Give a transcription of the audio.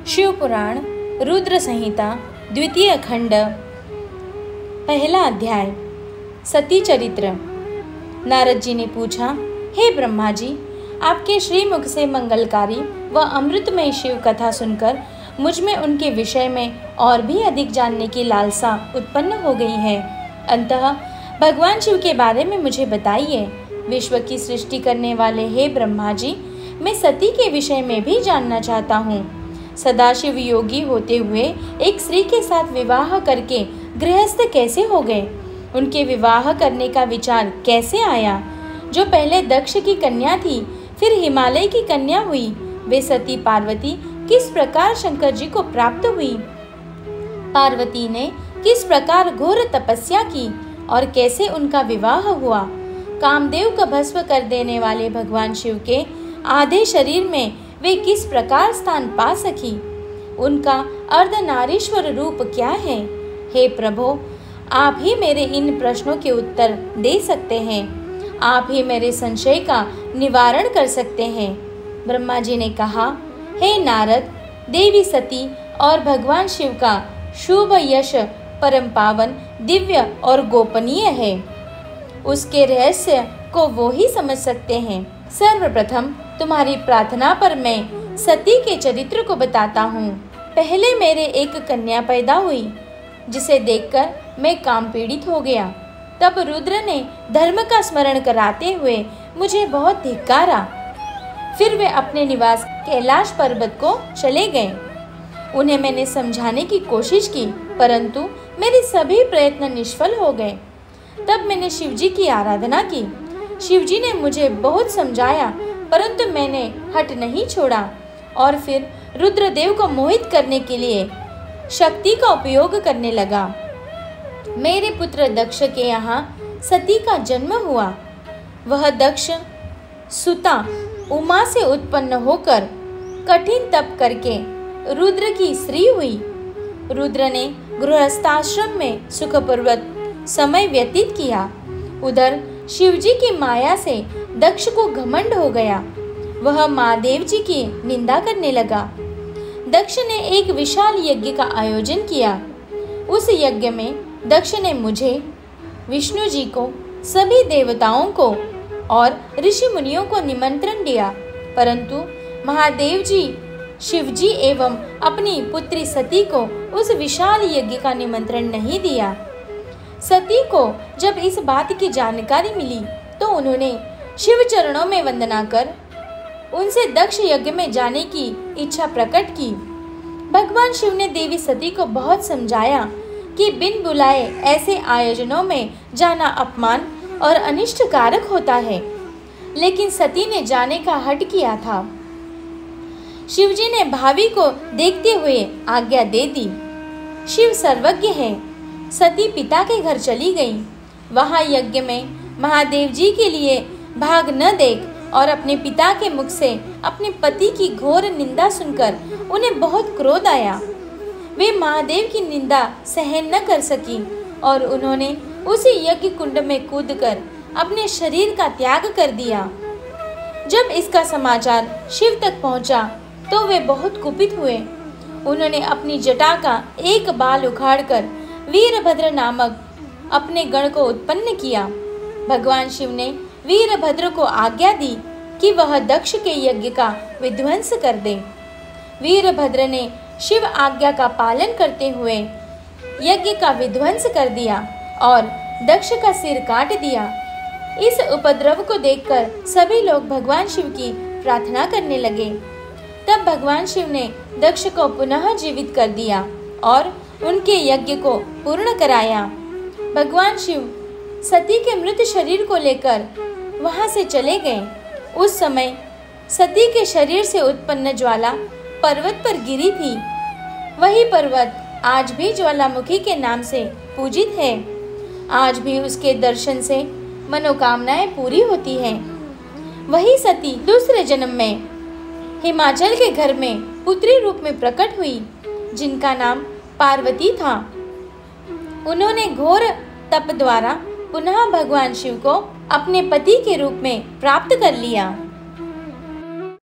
शिव पुराण रुद्र संहिता द्वितीय खंड पहला अध्याय सती चरित्र। नारद जी ने पूछा, हे ब्रह्मा जी, आपके श्रीमुख से मंगलकारी व अमृतमय शिव कथा सुनकर मुझ में उनके विषय में और भी अधिक जानने की लालसा उत्पन्न हो गई है। अतः भगवान शिव के बारे में मुझे बताइए। विश्व की सृष्टि करने वाले हे ब्रह्मा जी, मैं सती के विषय में भी जानना चाहता हूँ। सदाशिव योगी होते हुए एक स्त्री के साथ विवाह करके गृहस्थ कैसे हो गए? उनके विवाह करने का विचार कैसे आया? जो पहले दक्ष की कन्या थी, फिर हिमालय की कन्या हुई, वे सती पार्वती किस प्रकार शंकर जी को प्राप्त हुई? पार्वती ने किस प्रकार घोर तपस्या की और कैसे उनका विवाह हुआ? कामदेव का भस्म कर देने वाले भगवान शिव के आधे शरीर में वे किस प्रकार स्थान पा सकी? उनका अर्धनारीश्वर रूप क्या है? हे प्रभो, आप ही मेरे इन प्रश्नों के उत्तर दे सकते हैं। आप ही मेरे संशय का निवारण कर सकते हैं। ब्रह्मा जी ने कहा, हे नारद, देवी सती और भगवान शिव का शुभ यश परम पावन, दिव्य और गोपनीय है। उसके रहस्य को वो ही समझ सकते हैं। सर्वप्रथम तुम्हारी प्रार्थना पर मैं सती के चरित्र को बताता हूँ। पहले मेरे एक कन्या पैदा हुई, जिसे देखकर मैं काम पीड़ित हो गया। तब रुद्र ने धर्म का स्मरण कराते हुए मुझे बहुत धिक्कारा। फिर वे अपने निवास कैलाश पर्वत को चले गए। उन्हें मैंने समझाने की कोशिश की, परंतु मेरे सभी प्रयत्न निष्फल हो गए। तब मैंने शिवजी की आराधना की। शिवजी ने मुझे बहुत समझाया, परंतु मैंने हट नहीं छोड़ा और फिर रुद्रदेव को मोहित करने के लिए शक्ति का उपयोग करने लगा। मेरे पुत्र दक्ष के यहाँ सती का जन्म हुआ। वह दक्ष सुता उमा से उत्पन्न होकर कठिन तप करके रुद्र की स्त्री हुई। रुद्र ने गृहस्थाश्रम में सुखपूर्वक समय व्यतीत किया। उधर शिवजी की माया से दक्ष को घमंड हो गया। वह महादेव जी की निंदा करने लगा। दक्ष ने एक विशाल यज्ञ का आयोजन किया। उस यज्ञ में दक्ष ने मुझे, विष्णु जी को, सभी देवताओं को और ऋषि मुनियों को निमंत्रण दिया, परंतु महादेव जी, शिव जी एवं अपनी पुत्री सती को उस विशाल यज्ञ का निमंत्रण नहीं दिया। सती को जब इस बात की जानकारी मिली तो उन्होंने शिव चरणों में वंदना कर उनसे दक्ष यज्ञ में जाने की इच्छा प्रकट की। भगवान शिव ने देवी सती को बहुत समझाया कि बिन बुलाए ऐसे आयोजनों में जाना अपमान और अनिष्टकारक होता है, लेकिन सती ने जाने का हठ किया था। शिवजी ने भावी को देखते हुए आज्ञा दे दी। शिव सर्वज्ञ है। सती पिता के घर चली गई। वहां यज्ञ में महादेव जी के लिए भाग न देख और अपने पिता के मुख से अपने पति की घोर निंदा सुनकर उन्हें बहुत क्रोध आया। वे महादेव की निंदा सहन न कर सकी और उन्होंने उसी यज्ञ कुंड में कूदकर अपने शरीर का त्याग कर दिया। जब इसका समाचार शिव तक पहुंचा तो वे बहुत कुपित हुए। उन्होंने अपनी जटा का एक बाल उखाड़कर वीरभद्र नामक अपने गण को उत्पन्न किया। भगवान शिव ने वीरभद्र को आज्ञा दी कि वह दक्ष के यज्ञ का विध्वंस कर दे। वीरभद्र ने शिव आज्ञा का पालन करते हुए यज्ञ का विध्वंस कर दिया और दक्ष का सिर काट दिया। इस उपद्रव को देखकर सभी लोग भगवान शिव की प्रार्थना करने लगे। तब भगवान शिव ने दक्ष को पुनः जीवित कर दिया और उनके यज्ञ को पूर्ण कराया। भगवान शिव सती के मृत शरीर को लेकर वहां से चले गए। उस समय सती के शरीर से उत्पन्न ज्वाला पर्वत पर गिरी थी। वही पर्वत आज भी ज्वालामुखी के नाम से पूजित है। आज भी उसके दर्शन से मनोकामनाएं पूरी होती हैं। वही सती दूसरे जन्म में हिमाचल के घर में पुत्री रूप में प्रकट हुई, जिनका नाम पार्वती था। उन्होंने घोर तप द्वारा पुनः भगवान शिव को अपने पति के रूप में प्राप्त कर लिया।